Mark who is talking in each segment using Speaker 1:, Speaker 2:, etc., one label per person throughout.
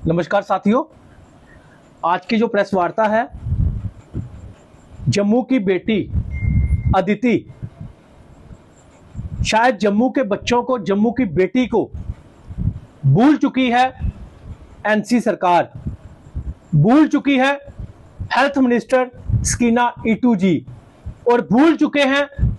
Speaker 1: नमस्कार साथियों, आज की जो प्रेस वार्ता है, जम्मू की बेटी अदिति, शायद जम्मू के बच्चों को, जम्मू की बेटी को भूल चुकी है एनसी सरकार, भूल चुकी है हेल्थ मिनिस्टर स्कीना इटू जी, और भूल चुके हैं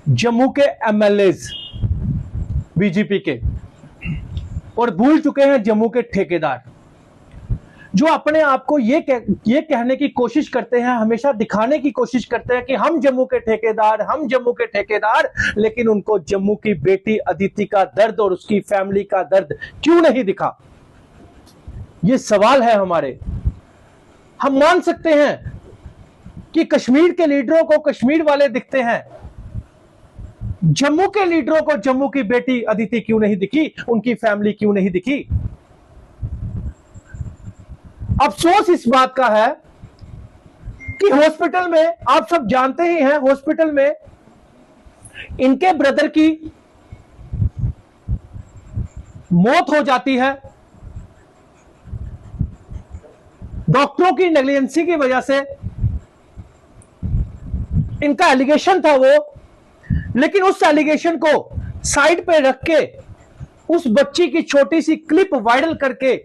Speaker 1: जम्मू के एमएलएज बीजेपी के, और भूल चुके हैं जम्मू के ठेकेदार जो अपने आप को ये कहने की कोशिश करते हैं, हमेशा दिखाने की कोशिश करते हैं कि हम जम्मू के ठेकेदार, हम जम्मू के ठेकेदार, लेकिन उनको जम्मू की बेटी अदिति का दर्द और उसकी फैमिली का दर्द क्यों नहीं दिखा? ये सवाल है हमारे। हम मान सकते हैं कि कश्मीर के लीडरों को कश्मीर वाले दिखते हैं, जम्मू के लीडरों को जम्मू की बेटी अदिति क्यों नहीं दिखी, उनकी फैमिली क्यों नहीं दिखी? अफसोस इस बात का है कि हॉस्पिटल में, आप सब जानते ही हैं, हॉस्पिटल में इनके ब्रदर की मौत हो जाती है डॉक्टरों की नेग्लिजेंसी की वजह से। इनका एलिगेशन था वो, लेकिन उस एलिगेशन को साइड पे रख के उस बच्ची की छोटी सी क्लिप वायरल करके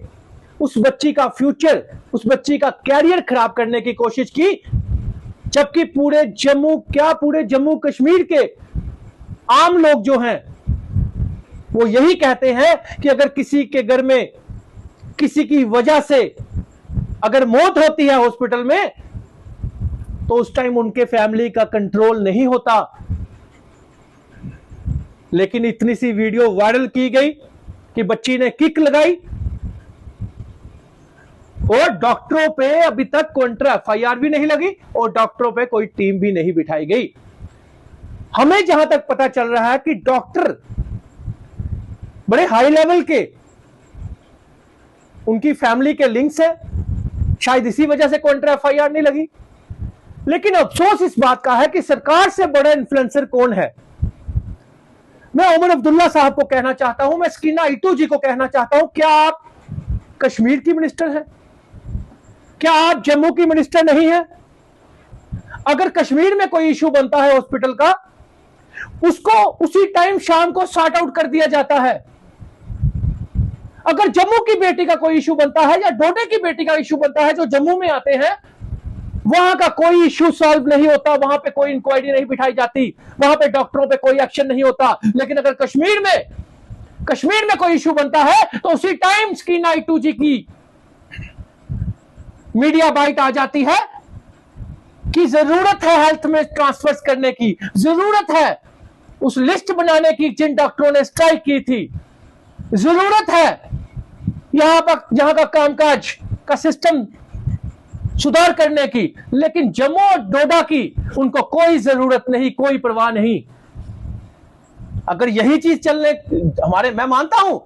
Speaker 1: उस बच्ची का फ्यूचर, उस बच्ची का कैरियर खराब करने की कोशिश की, जबकि पूरे जम्मू कश्मीर के आम लोग जो हैं वो यही कहते हैं कि अगर किसी के घर में किसी की वजह से अगर मौत होती है हॉस्पिटल में, तो उस टाइम उनके फैमिली का कंट्रोल नहीं होता। लेकिन इतनी सी वीडियो वायरल की गई कि बच्ची ने किक लगाई और डॉक्टरों पे अभी तक काउंटर एफआईआर भी नहीं लगी और डॉक्टरों पे कोई टीम भी नहीं बिठाई गई। हमें जहां तक पता चल रहा है कि डॉक्टर बड़े हाई लेवल के, उनकी फैमिली के लिंक्स है, शायद इसी वजह से काउंटर एफआईआर नहीं लगी। लेकिन अफसोस इस बात का है कि सरकार से बड़ा इन्फ्लुएंसर कौन है? मैं उमर अब्दुल्ला साहब को कहना चाहता हूं, मैं स्कीना इटू जी को कहना चाहता हूं, क्या आप कश्मीर की मिनिस्टर हैं? क्या आप जम्मू की मिनिस्टर नहीं है? अगर कश्मीर में कोई इशू बनता है हॉस्पिटल का, उसको उसी टाइम शाम को सॉर्ट आउट कर दिया जाता है। अगर जम्मू की बेटी का कोई इशू बनता है या डोडे की बेटी का इशू बनता है जो जम्मू में आते हैं, वहां का कोई इश्यू सॉल्व नहीं होता, वहां पे कोई इंक्वायरी नहीं बिठाई जाती, वहां पे डॉक्टरों पे कोई एक्शन नहीं होता। लेकिन अगर कश्मीर में कोई इश्यू बनता है तो उसी टाइम स्कीना इटू जी की मीडिया बाइट आ जाती है कि जरूरत है हेल्थ में ट्रांसफर्स करने की, जरूरत है उस लिस्ट बनाने की जिन डॉक्टरों ने स्ट्राइक की थी, जरूरत है यहां का कामकाज का सिस्टम सुधार करने की। लेकिन जम्मू और डोडा की उनको कोई जरूरत नहीं, कोई परवाह नहीं। अगर यही चीज चलने, मैं मानता हूं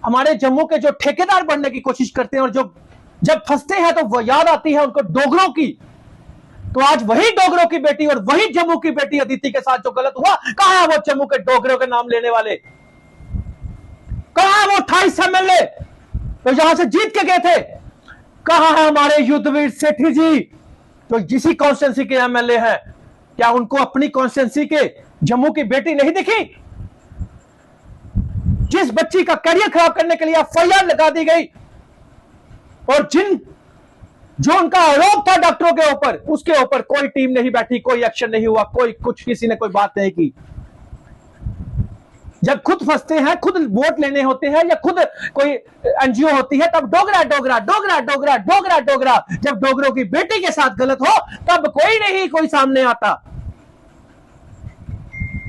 Speaker 1: हमारे जम्मू के जो ठेकेदार बनने की कोशिश करते हैं और जो जब फंसते हैं तो वो याद आती है उनको डोगरों की, तो आज वही डोगरों की बेटी और वही जम्मू की बेटी अदिति के साथ जो गलत हुआ, कहां है वो जम्मू के डोगरों के नाम लेने वाले? कहां है वो 28 एमएलए तो यहां से जीत के गए थे? कहां है हमारे युद्धवीर सेठी जी जो जिसी कॉन्स्टिट्यूंसी के एमएलए हैं? क्या उनको अपनी कॉन्स्टिट्यूंसी के जम्मू की बेटी नहीं दिखी? जिस बच्ची का करियर खराब करने के लिए एफआईआर लगा दी गई और जो उनका आरोप था डॉक्टरों के ऊपर, उसके ऊपर कोई टीम नहीं बैठी, कोई एक्शन नहीं हुआ, किसी ने कोई बात नहीं की। जब खुद फंसते हैं, खुद वोट लेने होते हैं या खुद कोई एनजीओ होती है, तब डोगरा डोगरा डोगरा डोगरा डोगरा डोगरा, जब डोगरों की बेटी के साथ गलत हो तब कोई सामने आता।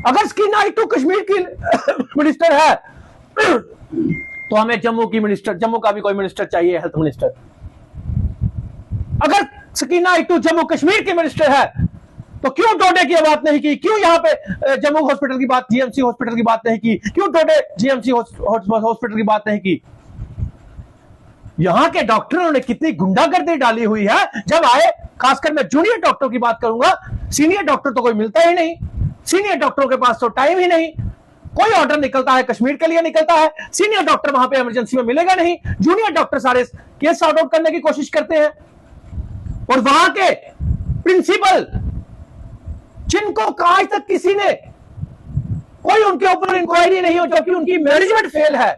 Speaker 1: अगर स्कीना इटू कश्मीर की मिनिस्टर है तो हमें जम्मू का भी कोई मिनिस्टर चाहिए, हेल्थ मिनिस्टर। अगर स्कीना इटू जम्मू कश्मीर की मिनिस्टर है तो क्यों डोडे की बात नहीं की? क्यों यहां पे जम्मू हॉस्पिटल की बात, जीएमसी हॉस्पिटल की बात नहीं की? क्यों डोडे जीएमसी हॉस्पिटल की बात नहीं की? यहां के डॉक्टरों ने कितनी गुंडागर्दी डाली हुई है। जब आए, खासकर मैं जूनियर डॉक्टर की बात करूंगा, सीनियर डॉक्टर तो कोई मिलता ही नहीं, सीनियर डॉक्टरों के पास तो टाइम ही नहीं। कोई ऑर्डर निकलता है कश्मीर के लिए निकलता है, सीनियर डॉक्टर वहां पे इमरजेंसी में मिलेगा नहीं, जूनियर डॉक्टर सारे केस सॉर्ट आउट करने की कोशिश करते हैं। और वहां के प्रिंसिपल जिनको आज तक किसी ने कोई उनके ऊपर इंक्वायरी नहीं हो, जो कि उनकी मैनेजमेंट फेल है,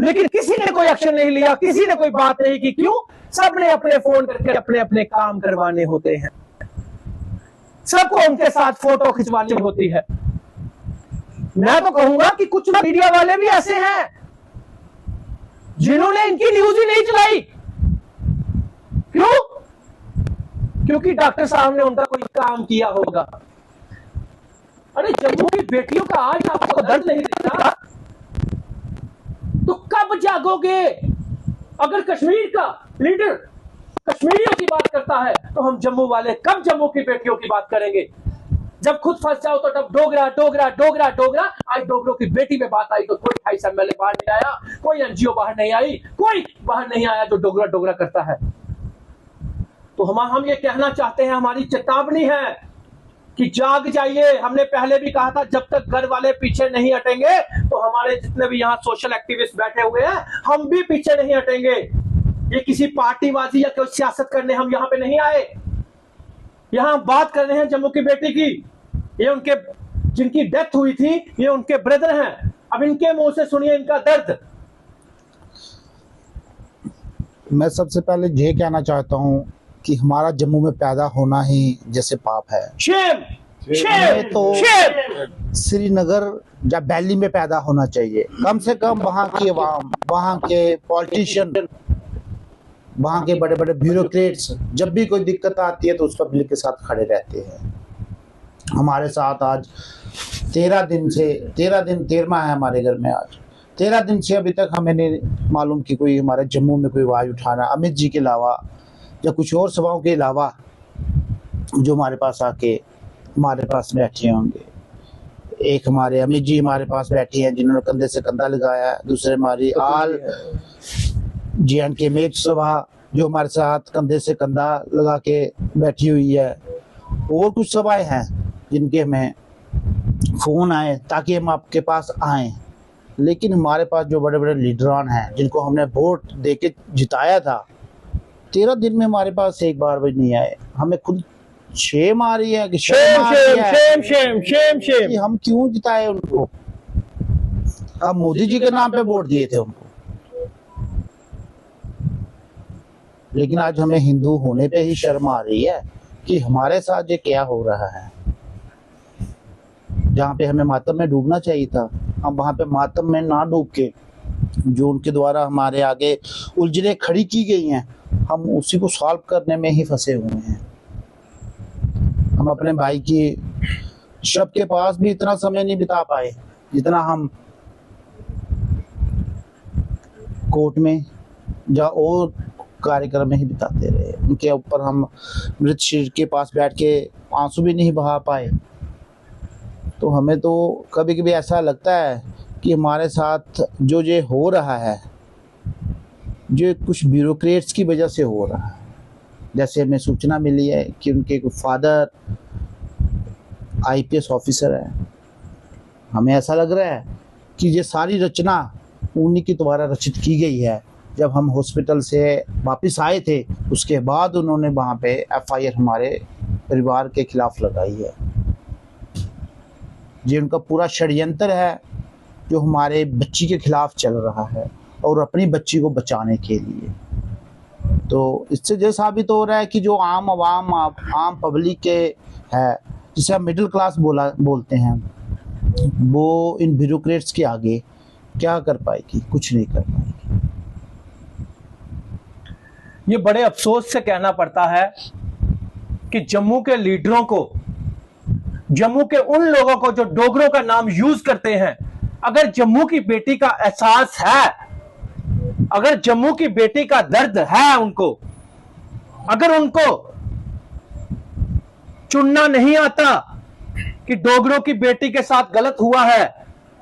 Speaker 1: लेकिन किसी ने कोई एक्शन नहीं लिया, किसी ने कोई बात नहीं की। क्यों? सबने अपने फोन करके अपने अपने काम करवाने होते हैं, सबको उनके साथ फोटो खिंचवानी होती है। मैं तो कहूंगा कि कुछ मीडिया वाले भी ऐसे हैं जिन्होंने इनकी न्यूज ही नहीं चलाई। क्यों? क्योंकि डॉक्टर साहब ने उनका कोई काम किया होगा। अरे जम्मू की बेटियों का आज आपको दर्द नहीं दिखता तो कब जागोगे? अगर कश्मीर का लीडर कश्मीरियों की बात करता है तो हम जम्मू वाले कब जम्मू की बेटियों की बात करेंगे? जब खुद फंस जाओ तो तब डोगरा डोगरा डोगरा डोगरा। आज डोगरों की बेटी में बात आई तो कोई 28 एमएलए बाहर नहीं आया, कोई एनजीओ बाहर नहीं आई, कोई बाहर नहीं आया जो डोगरा डोगरा करता है। तो हम ये कहना चाहते हैं, हमारी चेतावनी है कि जाग जाइए। हमने पहले भी कहा था जब तक घर वाले पीछे नहीं हटेंगे तो हमारे जितने भी यहाँ सोशल एक्टिविस्ट बैठे हुए हैं हम भी पीछे नहीं हटेंगे। ये किसी पार्टीबाजी या कोई सियासत करने हम यहाँ पे नहीं आए। यहाँ बात कर रहे हैं जम्मू की बेटी की। ये उनके जिनकी डेथ हुई थी ये उनके ब्रदर हैं। अब इनके मुंह से सुनिए इनका दर्द।
Speaker 2: मैं सबसे पहले ये कहना चाहता हूँ कि हमारा जम्मू में पैदा होना ही जैसे पाप है।
Speaker 1: शेम, शेम,
Speaker 2: तो
Speaker 1: शेम।
Speaker 2: श्रीनगर या दिल्ली में पैदा होना चाहिए। कम से कम वहाँ की आवाम, वहाँ के पॉलिटिशियन, वहाँ के बड़े बड़े ब्यूरोक्रेट्स जब भी कोई दिक्कत आती है तो उस पब्लिक के साथ खड़े रहते हैं। हमारे साथ आज 13वां है हमारे घर में। आज 13 दिन से अभी तक हमें नहीं मालूम कि कोई हमारे जम्मू में कोई आवाज़ उठाना, अमित जी के अलावा या कुछ और सभाओं के अलावा जो हमारे पास आके हमारे पास बैठे होंगे। एक हमारे अमित जी हमारे पास बैठी हैं जिन्होंने कंधे से कंधा लगाया है। दूसरे हमारी आल JNK मेट सभा जो हमारे साथ कंधे से कंधा लगा के बैठी हुई है। और कुछ सभाएं हैं जिनके हमें फोन आए ताकि हम आपके पास आएं, लेकिन हमारे पास जो बड़े बड़े लीडरान हैं जिनको हमने वोट देके जिताया था 13 दिन में हमारे पास एक बार भी नहीं आए। हमें खुद शेम आ रही है कि
Speaker 1: शेम
Speaker 2: कि हम क्यों जिताए उनको। अब मोदी जी के नाम पे वोट दिए थे उनको, लेकिन आज हमें हिंदू होने पे ही शर्म आ रही है कि हमारे साथ ये क्या हो रहा है। जहाँ पे हमें मातम में डूबना चाहिए था हम वहाँ पे मातम में ना डूब के जो उनके द्वारा हमारे आगे उलझने खड़ी की गई हैं हम उसी को सॉल्व करने में ही फंसे हुए हैं। हम अपने भाई की शव के पास भी इतना समय नहीं बिता पाए जितना हम कोर्ट में या और कार्यक्रम में ही बिताते रहे। उनके ऊपर हम मृत शरीर के पास बैठ के आंसू भी नहीं बहा पाए। तो हमें तो कभी कभी ऐसा लगता है कि हमारे साथ जो ये हो रहा है जो कुछ ब्यूरोक्रेट्स की वजह से हो रहा है। जैसे हमें सूचना मिली है कि उनके फादर IPS ऑफिसर है। हमें ऐसा लग रहा है कि ये सारी रचना उन्हीं के द्वारा रचित की गई है। जब हम हॉस्पिटल से वापस आए थे उसके बाद उन्होंने वहाँ पे FIR हमारे परिवार के खिलाफ लगाई है। ये उनका पूरा षड्यंत्र है जो हमारे बच्ची के खिलाफ चल रहा है और अपनी बच्ची को बचाने के लिए। तो इससे ये साबित हो रहा है कि जो आम आवाम आम पब्लिक के है जिसे हम मिडिल क्लास बोलते हैं वो इन ब्यूरोक्रेट्स के आगे क्या कर पाएगी? कुछ नहीं कर पाएगी।
Speaker 1: ये बड़े अफसोस से कहना पड़ता है कि जम्मू के लीडरों को, जम्मू के उन लोगों को जो डोगरों का नाम यूज करते हैं, अगर जम्मू की बेटी का एहसास है, अगर जम्मू की बेटी का दर्द है उनको, अगर उनको चुनना नहीं आता कि डोगरों की बेटी के साथ गलत हुआ है,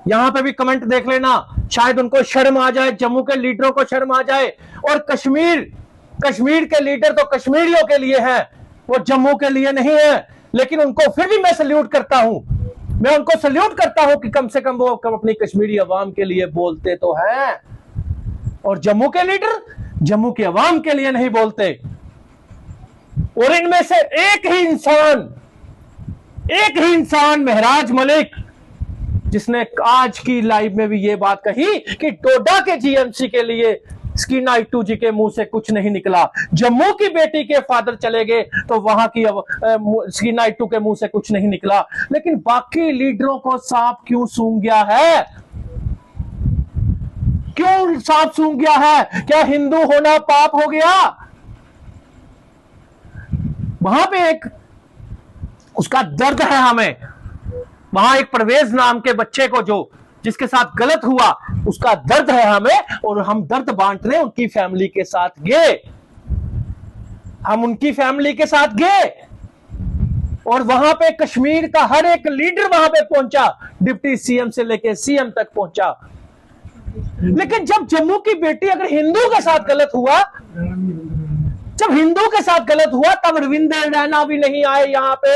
Speaker 1: यहां पे भी कमेंट देख लेना, शायद उनको शर्म आ जाए, जम्मू के लीडरों को शर्म आ जाए। और कश्मीर के लीडर तो कश्मीरियों के लिए हैं, वो जम्मू के लिए नहीं है। लेकिन उनको फिर भी मैं सल्यूट करता हूं मैं उनको सल्यूट करता हूं कि कम से कम वो अपनी कश्मीरी अवाम के लिए बोलते तो हैं, और जम्मू के लीडर जम्मू की अवाम के लिए नहीं बोलते। और इनमें से एक ही इंसान महराज मलिक, जिसने आज की लाइव में भी ये बात कही कि डोडा के जीएमसी के लिए स्कीना इट्टू जी के मुंह से कुछ नहीं निकला, जम्मू की बेटी के फादर चले गए तो वहां की स्कीना इट्टू के मुंह से कुछ नहीं निकला। लेकिन बाकी लीडरों को सांप क्यों सूंघ गया है? क्यों सांप सूंघ गया है? क्या हिंदू होना पाप हो गया? वहां पे एक उसका दर्द है हमें, वहां एक परवेज नाम के बच्चे को जिसके साथ गलत हुआ, उसका दर्द है हमें, और हम दर्द बांटने उनकी फैमिली के साथ गए। हम उनकी फैमिली के साथ गए और वहां पे कश्मीर का हर एक लीडर वहां पे पहुंचा, डिप्टी सीएम से लेके सीएम तक पहुंचा। लेकिन जब जम्मू की बेटी अगर हिंदू के साथ गलत हुआ, जब हिंदू के साथ गलत हुआ, तब रविंदर रैना भी नहीं आए यहाँ पे,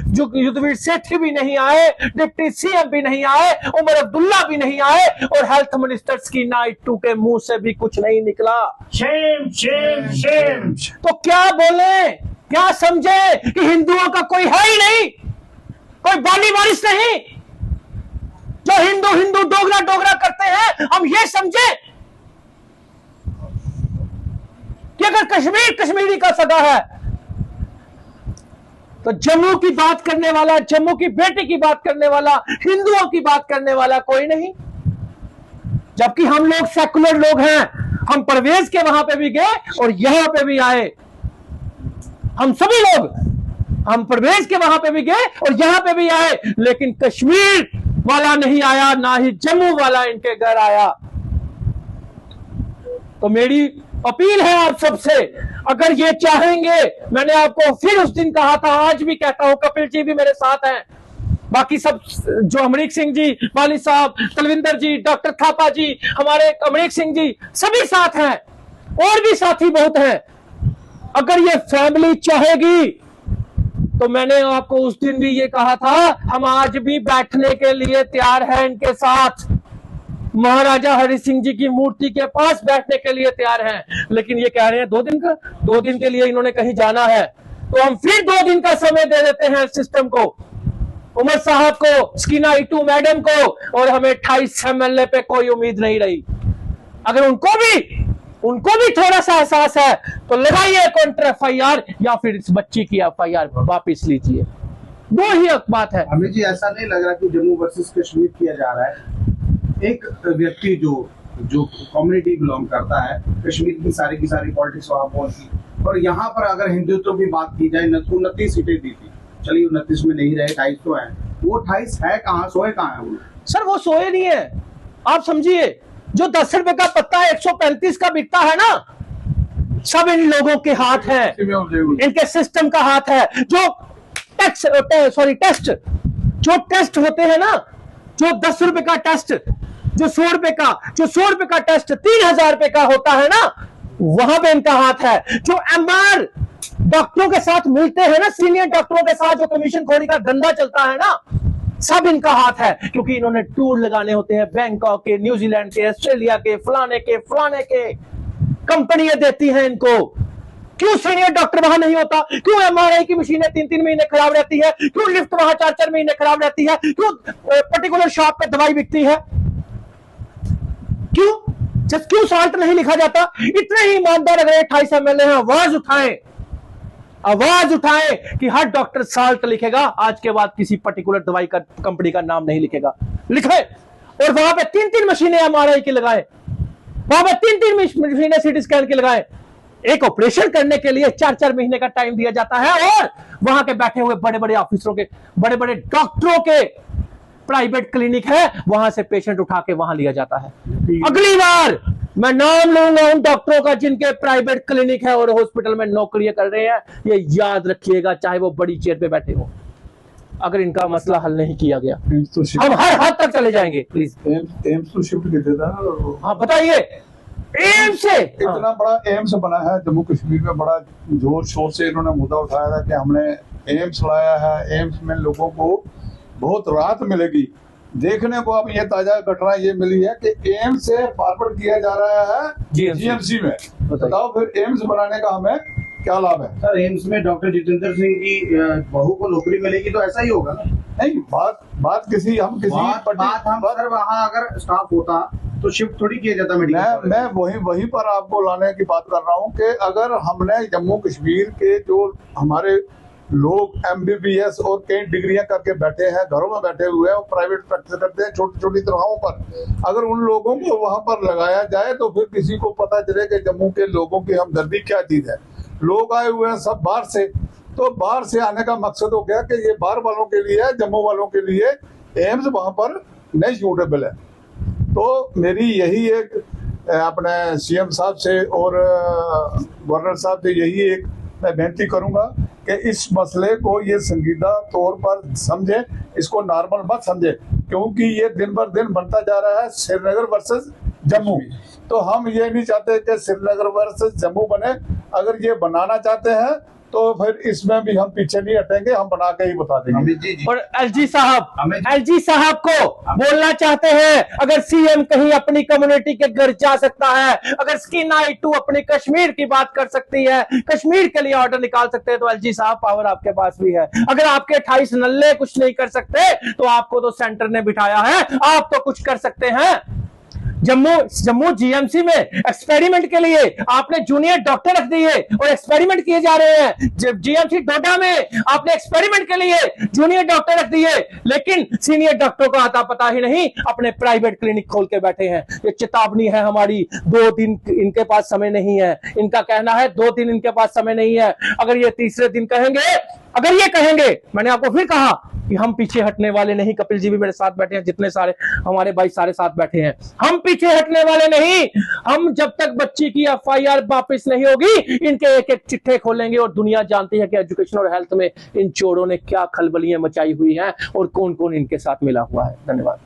Speaker 1: जो युद्धवीर सेठ भी नहीं आए, डिप्टी सीएम भी नहीं आए, उमर अब्दुल्ला भी नहीं आए, और हेल्थ मिनिस्टर स्कीना इट्टू के मुंह से भी कुछ नहीं निकला। Shem Shem Shem. तो क्या बोले, क्या समझे कि हिंदुओं का कोई है ही नहीं, कोई बाली वारिस नहीं? जो हिंदू हिंदू डोगरा डोगरा करते हैं, हम ये समझे कि अगर कश्मीर कश्मीरी का सगा है तो जम्मू की बात करने वाला, जम्मू की बेटी की बात करने वाला, हिंदुओं की बात करने वाला कोई नहीं। जबकि हम लोग सेकुलर लोग हैं, हम परवेज के वहां पे भी गए और यहां पे भी आए। हम सभी लोग, हम परवेज के वहां पे भी गए और यहां पे भी आए, लेकिन कश्मीर वाला नहीं आया, ना ही जम्मू वाला इनके घर आया। तो मेरी अपील है आप सबसे, अगर ये चाहेंगे, मैंने आपको फिर उस दिन कहा था, आज भी कहता हूं, कपिल जी भी मेरे साथ हैं, बाकी सब जो अमरीक सिंह जी, वाली साहब, तलविंदर जी, डॉक्टर थापा जी, हमारे अमरीक सिंह जी, सभी साथ हैं, और भी साथी बहुत हैं। अगर ये फैमिली चाहेगी तो मैंने आपको उस दिन भी ये कहा था, हम आज भी बैठने के लिए तैयार हैं इनके साथ, महाराजा हरि सिंह जी की मूर्ति के पास बैठने के लिए तैयार हैं। लेकिन ये कह रहे हैं 2 दिन का, 2 दिन के लिए इन्होंने कहीं जाना है, तो हम फिर 2 दिन का समय दे देते हैं सिस्टम को, उमर साहब को, स्कीना इट्टू मैडम को, और हमें 28 एमएलए पे कोई उम्मीद नहीं रही। अगर उनको भी थोड़ा सा एहसास है तो लगाइए काउंटर एफआईआर, या फिर इस बच्ची की एफआईआर वापिस लीजिए। 2 ही बात है।
Speaker 3: हमें जी ऐसा नहीं लग रहा कि जम्मू वर्सेस कश्मीर किया जा रहा है। एक व्यक्ति जो कम्युनिटी बिलोंग करता है, कश्मीर की सारी पॉलिटिक्स वहां पहुंची, और यहाँ पर अगर हिंदुत्व की बात की जाए, 29 सीटें दी थी, चलिए 29 में नहीं रहे, 28 तो है, वो 28 है कहाँ, सोए कहाँ है वो?
Speaker 1: सर वो सोए नहीं है, आप समझिए, जो 10 रुपए का पत्ता 135 का बिकता है ना, सब इन लोगों के हाथ है, इनके सिस्टम का हाथ है। जो टेस्ट होते हैं ना, जो 10 रुपए का टेस्ट, जो 100 रुपए का टेस्ट 3000 रुपए का होता है ना, वहां पे इनका हाथ है। जो एमआर डॉक्टरों के साथ मिलते हैं ना, सीनियर डॉक्टरों के साथ जो कमीशन खोरी का धंधा चलता है ना, सब इनका हाथ है, क्योंकि इन्होंने टूर लगाने होते हैं बैंकॉक के, न्यूजीलैंड के, ऑस्ट्रेलिया के, फलाने के कंपनियां देती हैं इनको। क्यों सीनियर डॉक्टर वहां नहीं होता? क्यों एमआरआई की मशीनें 3-3 महीने खराब रहती है? क्यों लिफ्ट वहां 4-4 महीने खराब रहती है? क्यों पर्टिकुलर शॉप पे दवाई बिकती है? क्यों साल्ट नहीं लिखा जाता? इतने ही ईमानदार अगर 28 एमएलए हैं, आवाज उठाएं कि हर डॉक्टर साल्ट लिखेगा, आज के बाद किसी पर्टिकुलर दवाई का कंपनी का नाम नहीं लिखेगा, लिखे। और वहां पे 3-3 मशीनें एमआरआई की लगाए, वहां पे 3-3 मशीनें सीटी स्कैन की लगाए। एक ऑपरेशन करने के लिए 4-4 महीने का टाइम दिया जाता है, और वहां के बैठे हुए बड़े बड़े ऑफिसरों के, बड़े बड़े डॉक्टरों के प्राइवेट क्लिनिक है, वहां से पेशेंट उठा के वहां लिया जाता है। अगली बार मैं नाम लूंगा उन डॉक्टरों का जिनके प्राइवेट क्लिनिक है और हॉस्पिटल में नौकरियां कर रहे हैं, ये याद रखिएगा, चाहे वो बड़ी चेयर पे बैठे हो। अगर इनका मसला हल नहीं किया गया, हम हर हद तक चले जाएंगे। प्लीज
Speaker 4: एम्स तो शिफ्ट कर देता है।
Speaker 1: हाँ बताइए, एम्स से
Speaker 4: इतना बड़ा एम्स बना है जम्मू कश्मीर में, बड़ा जोर शोर से इन्होंने मुद्दा उठाया था कि हमने एम्स लाया है, एम्स में लोगों को बहुत राहत मिलेगी। देखने को अब ये ताजा घटना ये मिली है कि एम्स से फॉरवर्ड किया जा रहा है जीएमसी में। बताओ फिर एम्स बनाने का हमें क्या लाभ है?
Speaker 3: सर एम्स में डॉक्टर जितेंद्र सिंह की बहू को नौकरी मिलेगी तो ऐसा ही होगा ना?
Speaker 4: नहीं, बात किसी हम
Speaker 3: सर वहाँ अगर स्टाफ होता तो शिफ्ट थोड़ी किया जाता मेडिकल।
Speaker 4: मैं वहीं पर आपको लाने की बात कर रहा हूँ कि अगर हमने जम्मू कश्मीर के जो हमारे लोग MBBS और कई डिग्रियां करके बैठे हैं, घरों में बैठे हुए हैं और प्राइवेट प्रैक्टिस करते हैं छोटी छोटी तनख्वाहों पर, अगर उन लोगों को वहां पर लगाया जाए तो फिर किसी को पता चले कि जम्मू के लोगों की हमदर्दी क्या चीज है। लोग आए हुए हैं सब बाहर से, तो बाहर से आने का मकसद हो गया कि ये बाहर वालों के लिए है, जम्मू वालों के लिए एम्स वहां पर नहीं सूटेबल है। तो मेरी यही एक अपने CM साहब से और गवर्नर साहब से यही एक मैं बेनती करूंगा कि इस मसले को ये संजीदा तौर पर समझे, इसको नॉर्मल मत समझे, क्योंकि ये दिन बर दिन बनता जा रहा है श्रीनगर वर्सेस जम्मू। तो हम ये नहीं चाहते कि श्रीनगर वर्सेस जम्मू बने। अगर ये बनाना चाहते हैं तो फिर इसमें भी हम पीछे नहीं हटेंगे, हम बना के ही बता देंगे।
Speaker 1: और LG साहब को बोलना चाहते हैं, अगर CM कहीं अपनी कम्युनिटी के घर जा सकता है, अगर स्कीना इटू अपनी कश्मीर की बात कर सकती है, कश्मीर के लिए ऑर्डर निकाल सकते हैं, तो LG साहब पावर आपके पास भी है। अगर आपके 28 नल्ले कुछ नहीं कर सकते तो आपको तो सेंटर ने बिठाया है, आप तो कुछ कर सकते हैं। जम्मू GMC में एक्सपेरिमेंट के लिए आपने जूनियर डॉक्टर रख दिए और एक्सपेरिमेंट किए जा रहे हैं। GMC डोडा में आपने एक्सपेरिमेंट के लिए जूनियर डॉक्टर रख दिए, लेकिन सीनियर डॉक्टरों को आता पता ही नहीं, अपने प्राइवेट क्लिनिक खोल के बैठे हैं। ये चेतावनी है हमारी, 2 दिन इनके पास समय नहीं है। इनका कहना है 2 दिन इनके पास समय नहीं है। अगर ये तीसरे दिन कहेंगे, मैंने आपको फिर कहा कि हम पीछे हटने वाले नहीं। कपिल जी भी मेरे साथ बैठे हैं, जितने सारे हमारे भाई सारे साथ बैठे हैं, हम पीछे हटने वाले नहीं। हम जब तक बच्ची की FIR वापस नहीं होगी, इनके एक एक चिट्ठे खोलेंगे। और दुनिया जानती है कि एजुकेशन और हेल्थ में इन चोरों ने क्या खलबलियां मचाई हुई हैं और कौन कौन इनके साथ मिला हुआ है। धन्यवाद।